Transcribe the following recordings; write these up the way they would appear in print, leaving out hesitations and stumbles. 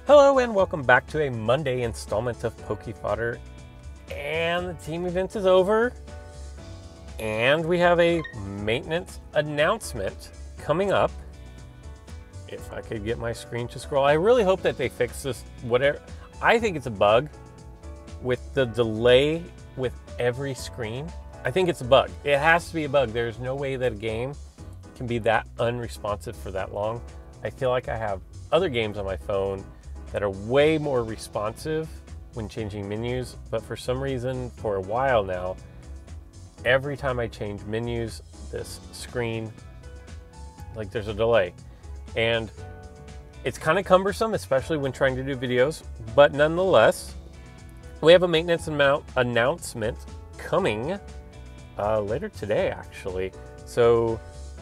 Hello and welcome back to a Monday installment of Poke Fodder. And the team event is over. And we have a maintenance announcement coming up. If I could get my screen to scroll. I really hope that they fix this. Whatever. I think it's a bug with the delay with every screen. I think it's a bug. It has to be a bug. There's no way that a game can be that unresponsive for that long. I feel like I have other games on my phone that are way more responsive when changing menus, but for some reason, for a while now, every time I change menus, this screen, like there's a delay. And it's kind of cumbersome, especially when trying to do videos, but nonetheless, we have a maintenance announcement coming later today, actually. So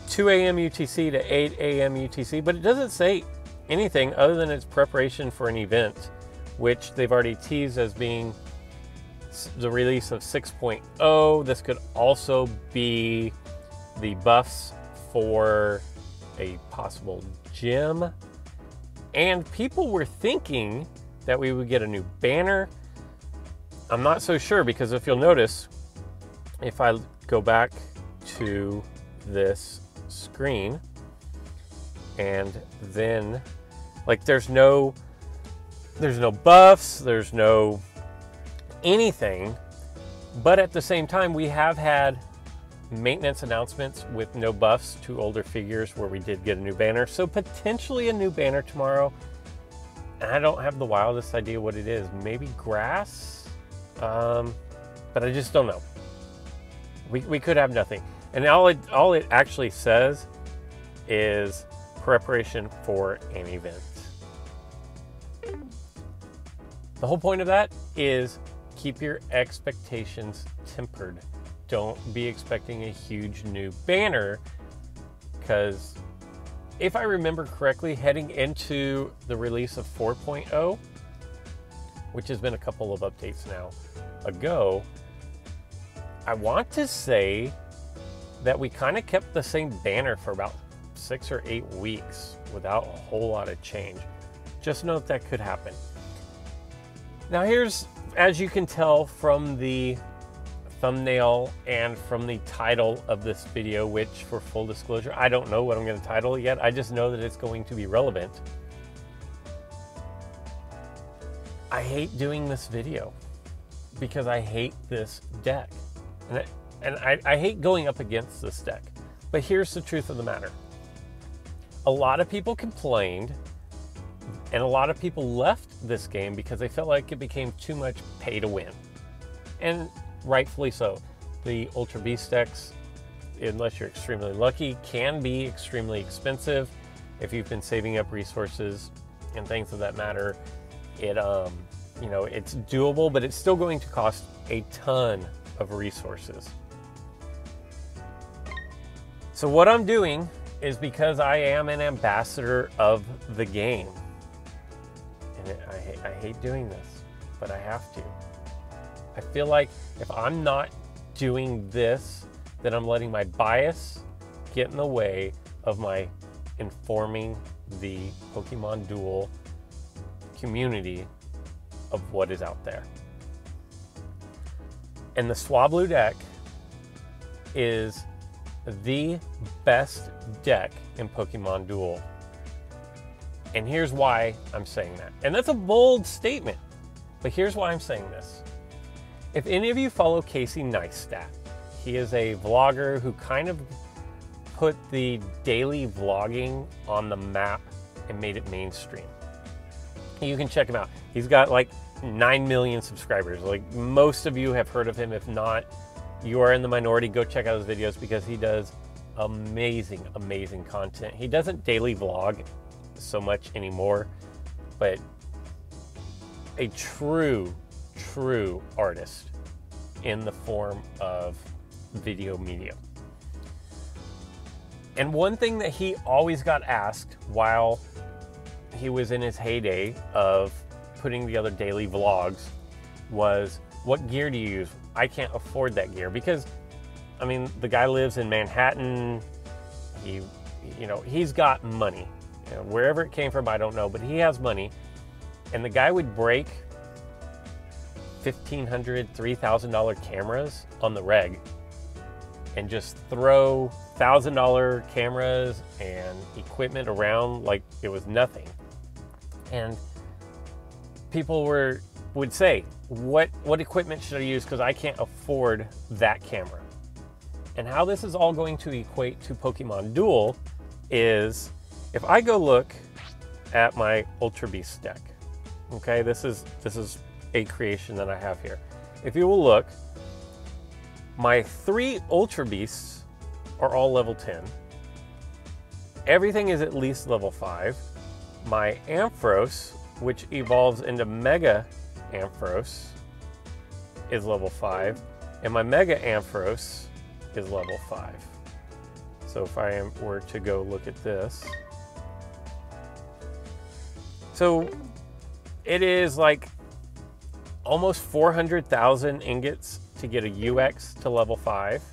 2 a.m. UTC to 8 a.m. UTC, but it doesn't say anything other than its preparation for an event, which they've already teased as being the release of 6.0. This could also be the buffs for a possible gym. And people were thinking that we would get a new banner. I'm not so sure, because if you'll notice, if I go back to this screen and then like there's no buffs, there's no anything, but at the same time we have had maintenance announcements with no buffs to older figures where we did get a new banner, so potentially a new banner tomorrow. And I don't have the wildest idea what it is. Maybe grass, but I just don't know. We could have nothing, and all it actually says is preparation for an event. The whole point of that is keep your expectations tempered. Don't be expecting a huge new banner, because if I remember correctly, heading into the release of 4.0, which has been a couple of updates now ago, I want to say that we kind of kept the same banner for about 6 or 8 weeks without a whole lot of change. Just know that could happen. Now here's, as you can tell from the thumbnail and from the title of this video, which for full disclosure, I don't know what I'm going to title it yet. I just know that it's going to be relevant. I hate doing this video because I hate this deck. And I hate going up against this deck. But here's the truth of the matter. A lot of people complained, and a lot of people left this game because they felt like it became too much pay to win. And rightfully so. The Ultra Beast decks, unless you're extremely lucky, can be extremely expensive. If you've been saving up resources and things of that matter, it you know, it's doable, but it's still going to cost a ton of resources. So what I'm doing is, because I am an ambassador of the game, and I hate doing this, but I have to. I feel like if I'm not doing this, then I'm letting my bias get in the way of my informing the Pokemon Duel community of what is out there. And the Swablu deck is the best deck in Pokemon Duel. And here's why I'm saying that. And that's a bold statement, but here's why I'm saying this. If any of you follow Casey Neistat, he is a vlogger who kind of put the daily vlogging on the map and made it mainstream. You can check him out. He's got like 9 million subscribers. Like, most of you have heard of him. If not, you are in the minority. Go check out his videos, because he does amazing, amazing content. He doesn't daily vlog so much anymore, but a true artist in the form of video media. And one thing that he always got asked while he was in his heyday of putting together daily vlogs was, what gear do you use? I can't afford that gear, because I mean, the guy lives in Manhattan. He's got money. You know, wherever it came from, I don't know, but he has money. And the guy would break $1,500, $3,000 cameras on the reg and just throw $1,000 cameras and equipment around like it was nothing. And people would say, what equipment should I use, because I can't afford that camera. And how this is all going to equate to Pokemon Duel is, if I go look at my Ultra Beast deck, okay, this is a creation that I have here. If you will look, my 3 Ultra Beasts are all level 10. Everything is at least level 5. My Ampharos, which evolves into Mega Ampharos, is level 5. And my Mega Ampharos is level 5. So if I were to go look at this. So it is like almost 400,000 ingots to get a UX to level 5.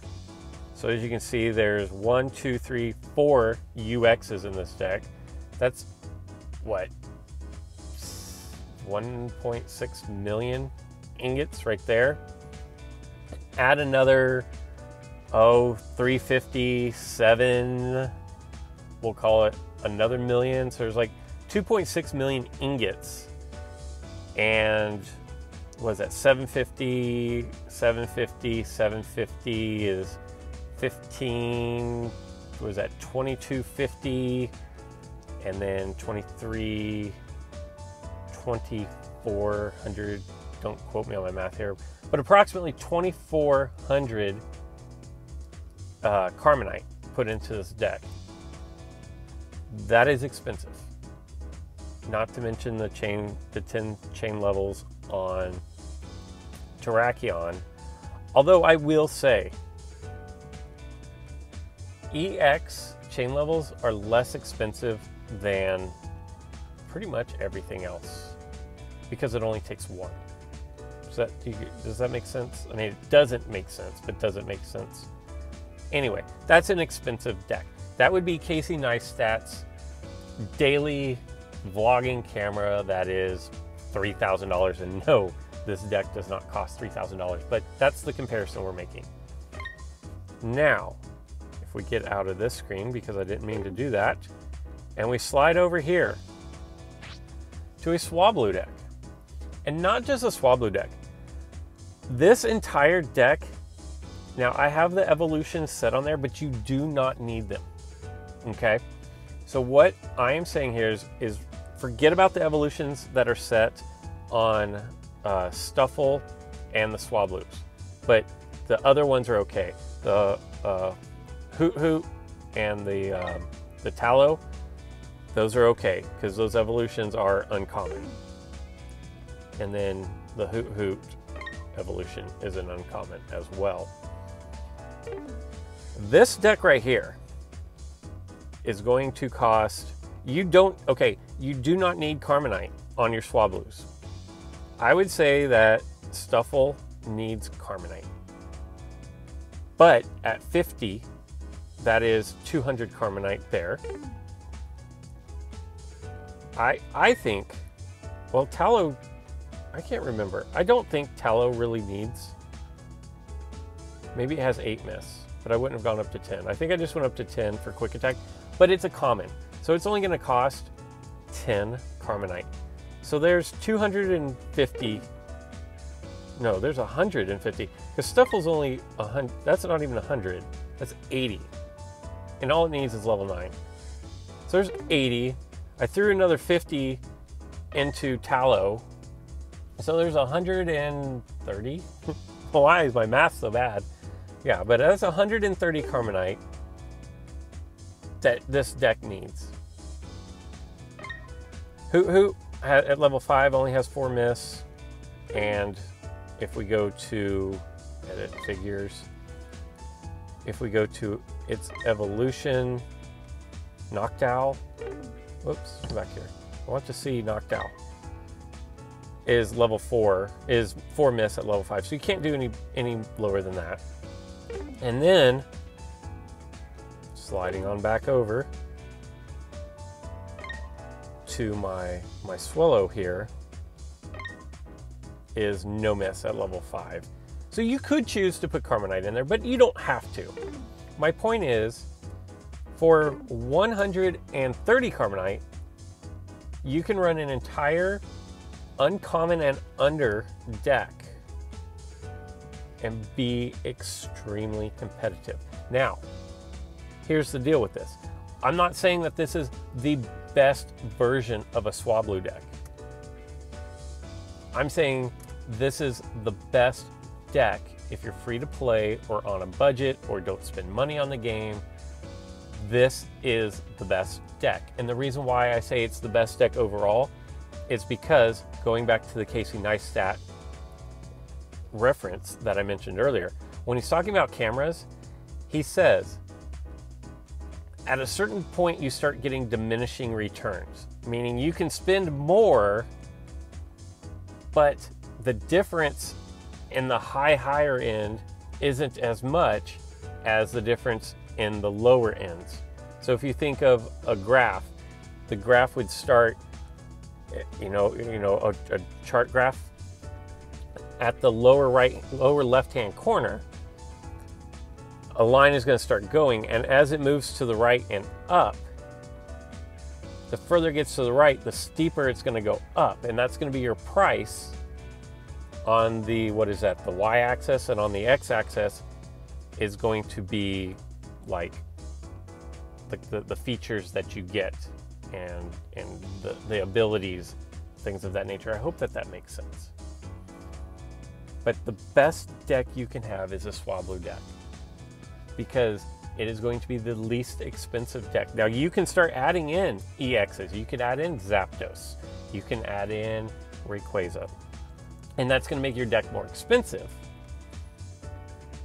So as you can see, there's 1, 2, 3, 4 UXs in this deck. That's what? 1.6 million ingots right there. Add another, 357, we'll call it another million. So there's like 2.6 million ingots. And what is that? 750 is 15, what is that? 2250, and then 23, 2400, don't quote me on my math here, but approximately 2400 Carmonite put into this deck. That is expensive. Not to mention the 10 chain levels on Terrakion. Although I will say, EX chain levels are less expensive than pretty much everything else because it only takes 1. Does that make sense? I mean, it doesn't make sense, but does it make sense? Anyway, that's an expensive deck. That would be Casey Neistat's daily vlogging camera that is $3,000. And no, this deck does not cost $3,000, but that's the comparison we're making. Now, if we get out of this screen, because I didn't mean to do that, and we slide over here to a swablu deck. And not just a swablu deck. This entire deck, now I have the evolutions set on there, but you do not need them, okay? So what I am saying here is forget about the evolutions that are set on Stuffle and the Swablus, but the other ones are okay. The Hoot Hoot and the Tallow, those are okay because those evolutions are uncommon. And then the Hoot Hoot evolution is an uncommon as well. This deck right here is going to cost, you do not need Carmonite on your Swablus. I would say that Stuffle needs Carmonite. But at 50, that is 200 Carmonite there. I think, well, Tallow, I can't remember. I don't think Tallow really needs, maybe it has 8 miss, but I wouldn't have gone up to 10. I think I just went up to 10 for quick attack, but it's a common. So it's only gonna cost 10 Carmonite. So there's 250, no, there's 150, because Stuffle's only 100, that's not even 100, that's 80. And all it needs is level 9. So there's 80. I threw another 50 into Tallow. So there's 130. Why is my math so bad? Yeah, but that's 130 Carmonite that this deck needs. Hoot Hoot at level 5 only has 4 miss. And if we go to edit figures, if we go to its evolution, Noctowl, whoops, come back here. I want to see Noctowl. Is level 4, is 4 miss at level 5. So you can't do any lower than that. And then, sliding on back over to my Swallow here, is no miss at level 5. So you could choose to put Carbonite in there, but you don't have to. My point is, for 130 Carbonite, you can run an entire uncommon and under deck and be extremely competitive. Now, here's the deal with this. I'm not saying that this is the best version of a swablu deck. I'm saying this is the best deck if you're free to play or on a budget or don't spend money on the game. This is the best deck. And the reason why I say it's the best deck overall is because, going back to the Casey Neistat reference that I mentioned earlier, when he's talking about cameras, he says, at a certain point you start getting diminishing returns, meaning you can spend more, but the difference in the higher end isn't as much as the difference in the lower ends. So if you think of a graph, the graph would start, a chart graph at the lower left-hand corner. A line is going to start going, and as it moves to the right and up, the further it gets to the right, the steeper it's going to go up, and that's going to be your price on the, the y-axis, and on the x-axis is going to be like the features that you get and the abilities, things of that nature. I hope that makes sense. But the best deck you can have is a swablu deck, because it is going to be the least expensive deck. Now you can start adding in EXs. You can add in Zapdos. You can add in Rayquaza. And that's going to make your deck more expensive.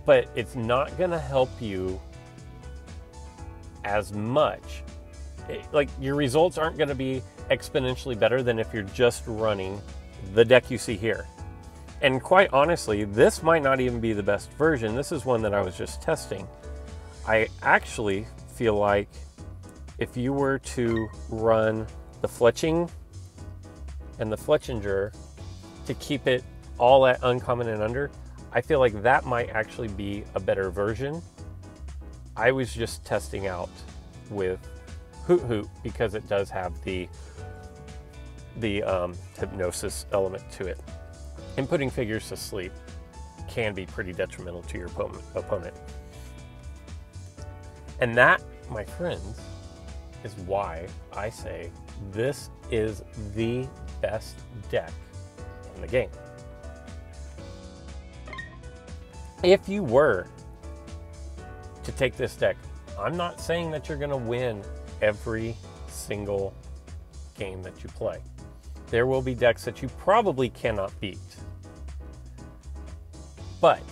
But it's not going to help you as much. Like, your results aren't going to be exponentially better than if you're just running the deck you see here. And quite honestly, this might not even be the best version. This is one that I was just testing. I actually feel like if you were to run the Fletching and the Fletchinger to keep it all at uncommon and under, I feel like that might actually be a better version. I was just testing out with Hoot Hoot because it does have the hypnosis element to it. And putting figures to sleep can be pretty detrimental to your opponent. And that, my friends, is why I say this is the best deck in the game. If you were to take this deck, I'm not saying that you're going to win every single game that you play. There will be decks that you probably cannot beat. But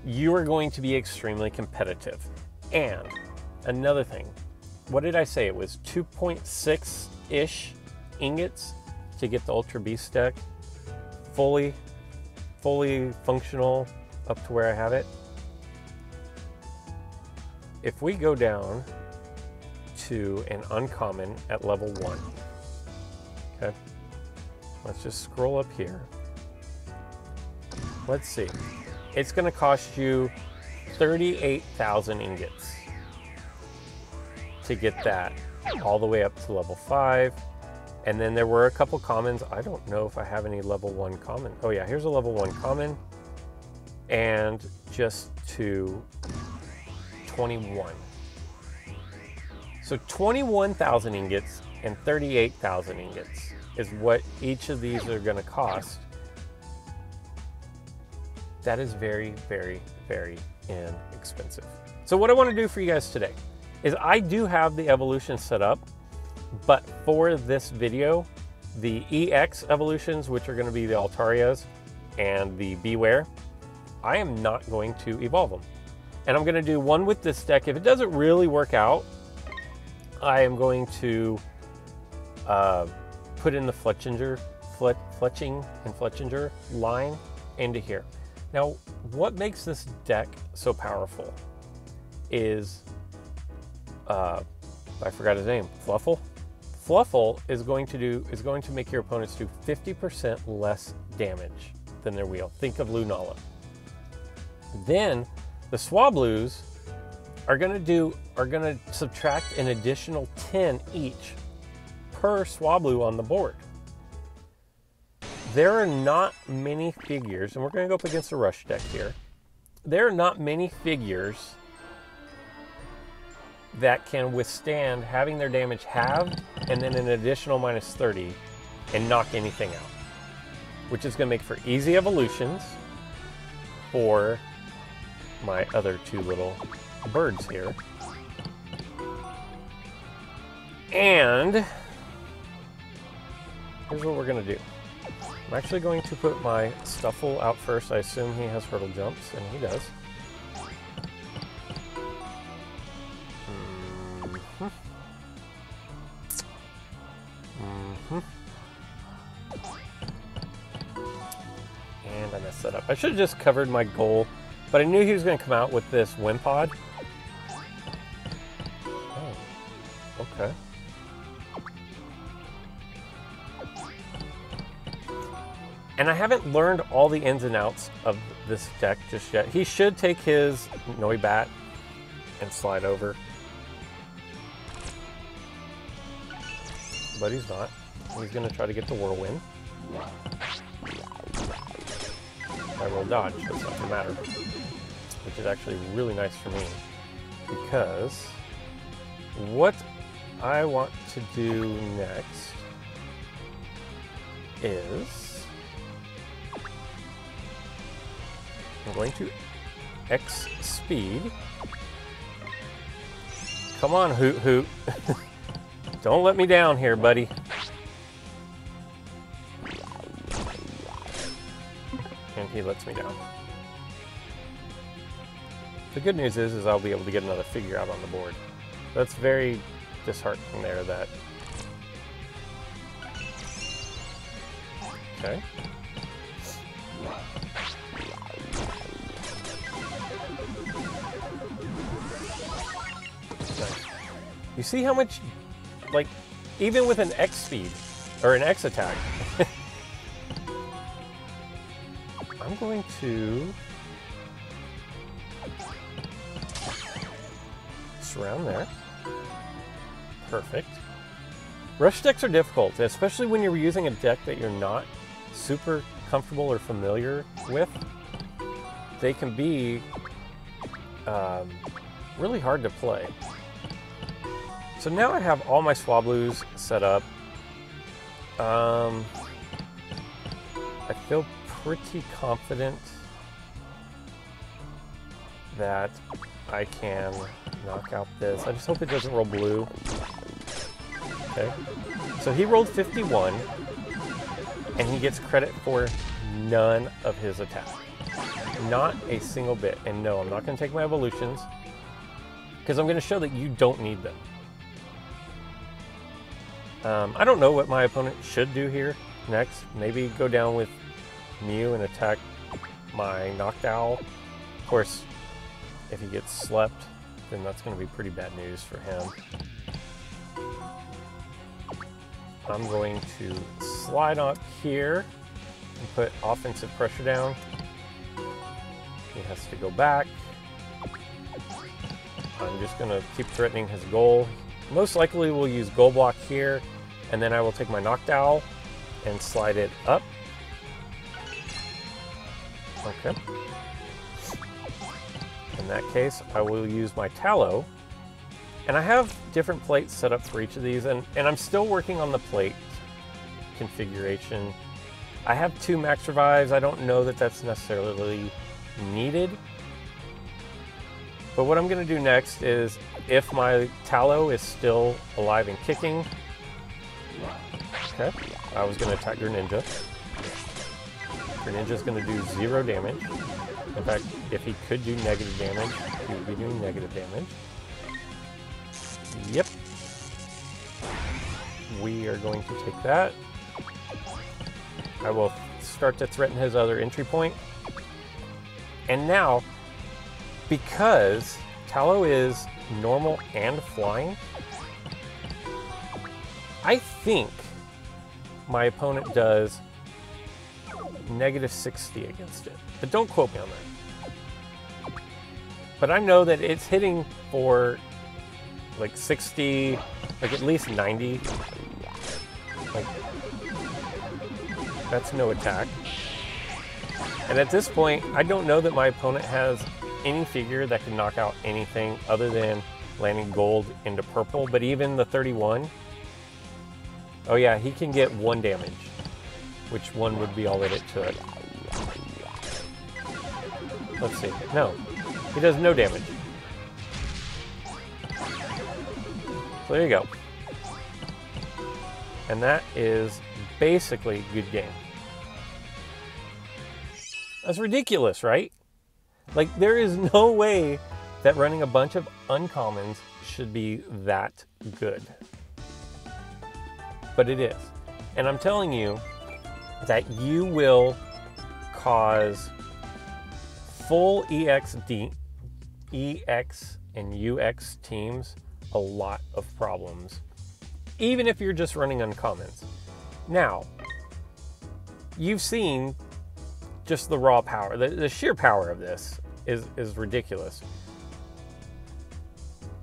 you are going to be extremely competitive. And another thing, what did I say? It was 2.6-ish ingots to get the Ultra Beast deck fully functional up to where I have it. If we go down to an uncommon at level 1, okay, let's just scroll up here. Let's see. It's going to cost you 38,000 ingots to get that all the way up to level 5. And then there were a couple commons. I don't know if I have any level 1 common. Oh yeah, here's a level 1 common. And just to 21. So 21,000 ingots and 38,000 ingots is what each of these are going to cost. That is very, very, very inexpensive. So what I want to do for you guys today is I do have the evolution set up, but for this video, the EX evolutions, which are going to be the Altarias and the Beware, I am not going to evolve them. And I'm going to do one with this deck. If it doesn't really work out, I am going to put in the Fletching and Fletchinger line into here. Now, what makes this deck so powerful is, I forgot his name, Fluffle. Fluffle is going to make your opponents do 50% less damage than their wheel. Think of Lunala. Then the swablus are gonna subtract an additional 10 each per swablu on the board. There are not many figures, and we're gonna go up against a rush deck here. There are not many figures that can withstand having their damage halved and then an additional minus 30 and knock anything out, which is going to make for easy evolutions for my other two little birds here. And here's what we're going to do. I'm actually going to put my Stuffle out first. I assume he has hurdle jumps, and he does. And I messed that up. I should have just covered my goal, but I knew he was going to come out with this Wimpod. Oh, okay. And I haven't learned all the ins and outs of this deck just yet. He should take his Noibat and slide over. But he's not. He's going to try to get the Whirlwind. I will dodge, that's not going to matter. Which is actually really nice for me. Because what I want to do next is I'm going to X speed. Come on, Hoot Hoot. Don't let me down here, buddy. And he lets me down. The good news is I'll be able to get another figure out on the board. That's very disheartening there that... Okay. Nice. You see how much, like, even with an X speed, or an X attack, I'm going to surround there. Perfect. Rush decks are difficult, especially when you're using a deck that you're not super comfortable or familiar with. They can be really hard to play. So now I have all my swablus set up. I feel pretty confident that I can knock out this. I just hope it doesn't roll blue. Okay. So he rolled 51, and he gets credit for none of his attack. Not a single bit. And no, I'm not going to take my evolutions, because I'm going to show that you don't need them. I don't know what my opponent should do here next. Maybe go down with Mew and attack my Noctowl. Of course, if he gets slept, then that's going to be pretty bad news for him. I'm going to slide up here and put offensive pressure down. He has to go back. I'm just going to keep threatening his goal. Most likely we'll use goal block here, and then I will take my Noctowl and slide it up. Okay. In that case, I will use my Tallow. And I have different plates set up for each of these, and I'm still working on the plate configuration. I have 2 max revives. I don't know that that's necessarily needed. But what I'm going to do next is, if my Tallow is still alive and kicking, okay, I was going to attack Greninja. Greninja's going to do 0 damage. In fact, if he could do negative damage, he would be doing negative damage. Yep. We are going to take that. I will start to threaten his other entry point. And now, because Tallow is normal and flying, I think my opponent does -60 against it. But don't quote me on that. But I know that it's hitting for like 60, like at least 90. Like, that's no attack. And at this point, I don't know that my opponent has any figure that can knock out anything other than landing gold into purple. But even the 31, oh yeah, he can get 1 damage, which 1 would be all that it took. Let's see. No, he does no damage. So there you go. And that is basically a good game. That's ridiculous, right? Like, there is no way that running a bunch of uncommons should be that good. But it is. And I'm telling you that you will cause full EX and UX teams a lot of problems, even if you're just running uncommons. Now, you've seen just the raw power. The sheer power of this is ridiculous.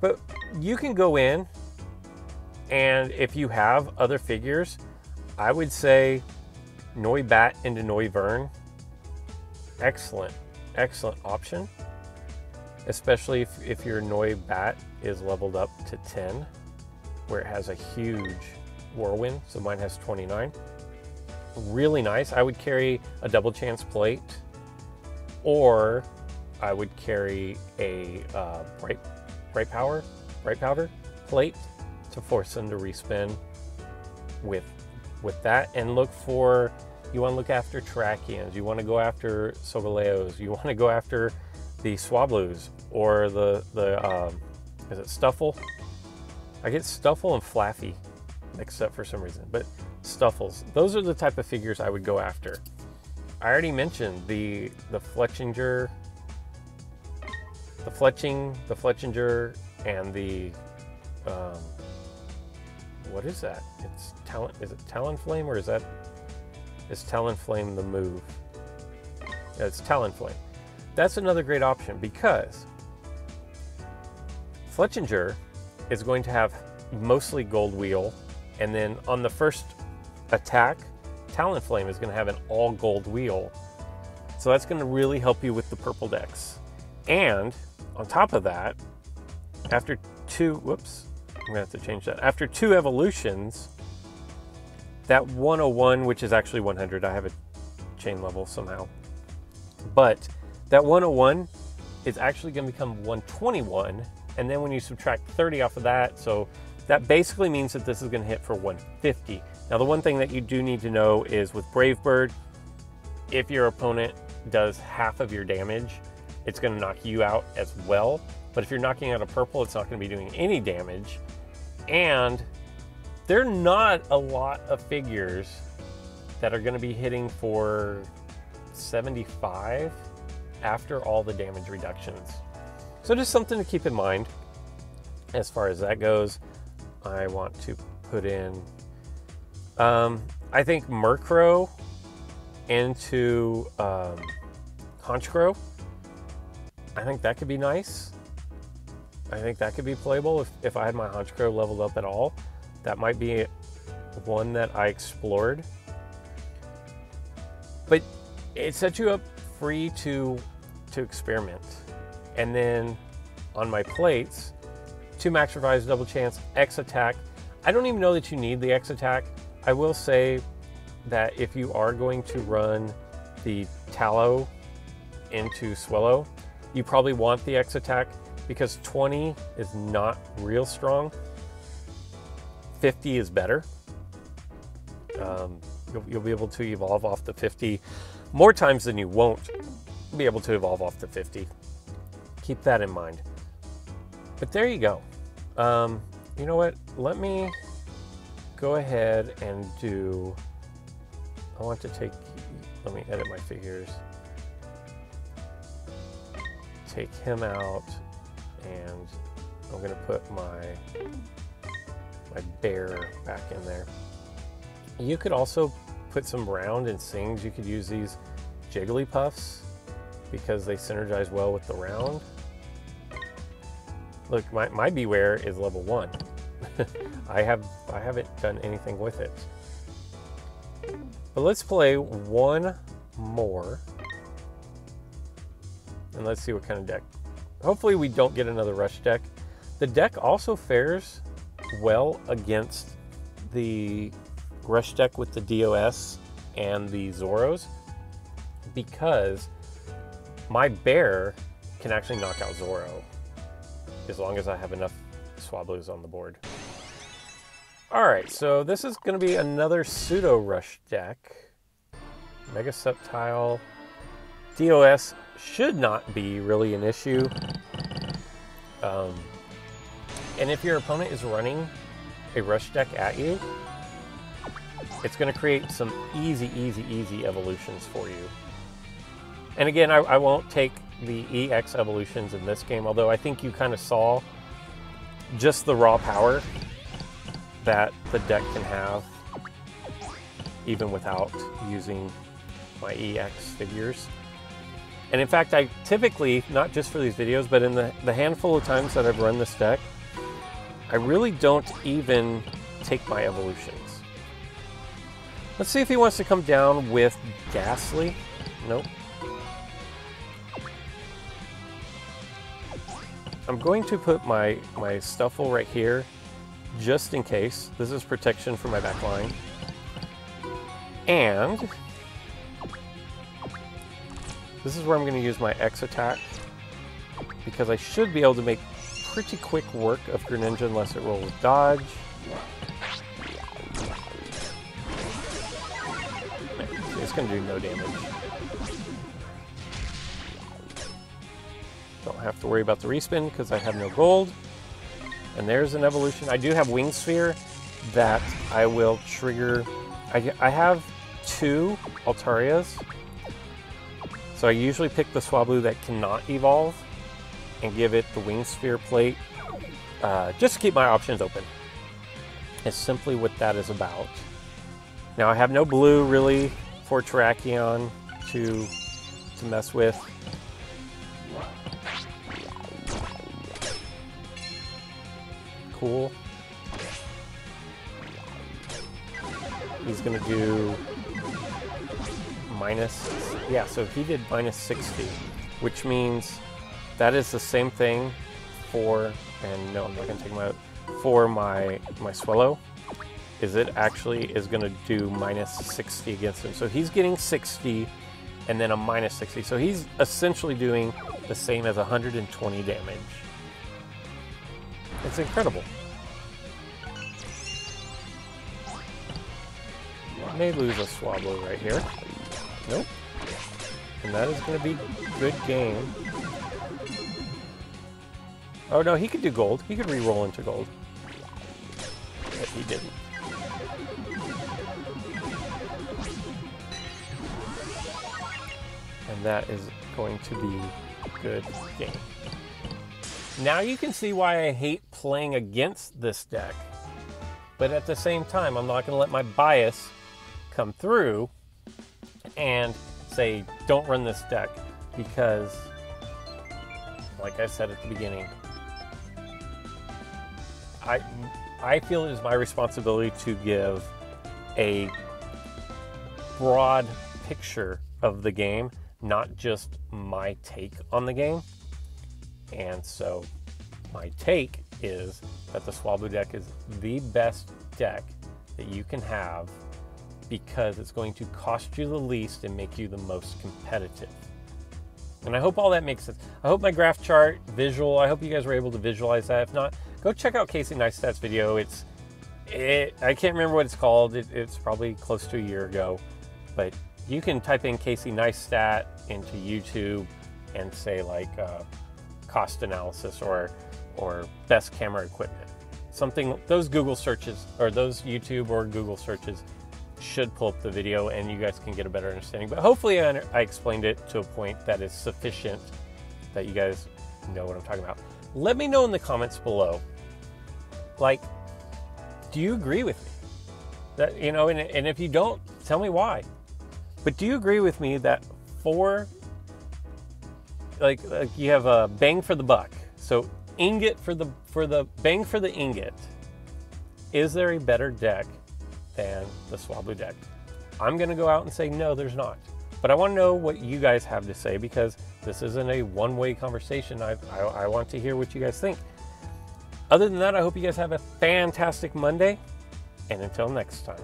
But you can go in, and if you have other figures, I would say Noibat into Noivern. Excellent, excellent option. Especially if your Noibat is leveled up to 10, where it has a huge Whirlwind. So mine has 29. Really nice. I would carry a double chance plate, or I would carry a bright powder plate to force them to respin with that. And look for, you want to look after Terrakions, you want to go after Sogoleos, you want to go after the Swablus, or the is it Stuffle? I get Stuffle and Flaffy mixed up for some reason, but Stuffles. Those are the type of figures I would go after. I already mentioned the Fletchinger, the Fletchinger, and the what is that? It's Talon. Is it Talonflame, or is Talonflame the move? Yeah, it's Talonflame. That's another great option, because Fletchinger is going to have mostly gold wheel, and then on the first attack, Talonflame is going to have an all gold wheel. So that's going to really help you with the purple decks. And on top of that, after two, whoops, I'm going to have to change that. After 2 evolutions, that 101, which is actually 100, I have a chain level somehow, but that 101 is actually going to become 121, and then when you subtract 30 off of that, so that basically means that this is going to hit for 150. Now, the one thing that you do need to know is with Brave Bird, if your opponent does half of your damage, it's going to knock you out as well. But if you're knocking out a purple, it's not going to be doing any damage. And there are not a lot of figures that are going to be hitting for 75 after all the damage reductions. So just something to keep in mind as far as that goes. I want to put in, I think Murkrow into Honchkrow. I think that could be nice. I think that could be playable if I had my Honchkrow leveled up at all. That might be one that I explored. But it sets you up free to experiment. And then on my plates, 2 max revise, double chance, X attack. I don't even know that you need the X attack. I will say that if you are going to run the Tallow into Swellow, you probably want the X attack, because 20 is not real strong. 50 is better. You'll be able to evolve off the 50 more times than you won't be able to evolve off the 50. Keep that in mind. But there you go. You know what? Let me go ahead and do, I want to take, let me edit my figures. Take him out, and I'm gonna put my bear back in there. You could also put some round and sings, you could use these Jigglypuffs because they synergize well with the round. Look, my Beware is level 1. I haven't done anything with it. But let's play one more. And let's see what kind of deck. Hopefully we don't get another rush deck. The deck also fares well against the rush deck with the DOS and the Zoros, because my bear can actually knock out Zoro as long as I have enough Swablus on the board. Alright, so this is going to be another pseudo rush deck. Mega Sceptile. DOS should not be really an issue. And if your opponent is running a rush deck at you, it's going to create some easy evolutions for you. And again, I won't take the EX evolutions in this game, although I think you kind of saw just the raw power that the deck can have, even without using my EX figures. And in fact, I typically, not just for these videos, but in the handful of times that I've run this deck, I really don't even take my evolutions. Let's see if he wants to come down with Ghastly. Nope. I'm going to put my Stuffle right here, just in case. This is protection for my back line. And this is where I'm going to use my X attack, because I should be able to make pretty quick work of Greninja unless it rolls dodge. It's going to do no damage. Don't have to worry about the respin because I have no gold. And there's an evolution. I do have Wing Sphere that I will trigger. I have 2 Altarias. So I usually pick the Swablu that cannot evolve and give it the Wing Sphere plate, just to keep my options open. It's simply what that is about. Now I have no blue really for Terrakion to mess with. Cool. He's gonna do yeah, so he did minus 60, which means that is the same thing for, and no, I'm not gonna take him out, for my Swellow, is it actually is gonna do minus 60 against him. So he's getting 60 and then a minus 60. So he's essentially doing the same as 120 damage. It's incredible. I may lose a Swablu right here. Nope. And that is going to be good game. Oh no, he could do gold. He could re-roll into gold. But he didn't. And that is going to be a good game. Now you can see why I hate playing against this deck. But at the same time, I'm not going to let my bias come through and say, don't run this deck, because, like I said at the beginning, I feel it is my responsibility to give a broad picture of the game, not just my take on the game. And so my take is that the Swablu deck is the best deck that you can have, because it's going to cost you the least and make you the most competitive. And I hope all that makes sense. I hope my graph chart visual, I hope you guys were able to visualize that. If not, go check out Casey Neistat's video. I can't remember what it's called. It's probably close to a year ago, but you can type in Casey Neistat into YouTube and say like cost analysis or best camera equipment. Something, those Google searches, or those YouTube or Google searches should pull up the video and you guys can get a better understanding. But hopefully I explained it to a point that is sufficient that you guys know what I'm talking about. Let me know in the comments below, like, do you agree with me? That, you know, and if you don't Tell me why. But do you agree with me that like you have a bang for the buck? So ingot for the bang for the ingot. Is there a better deck than the Swablu deck? I'm going to go out and say no, there's not. But I want to know what you guys have to say, because this isn't a one-way conversation. I want to hear what you guys think. Other than that, I hope you guys have a fantastic Monday, and until next time.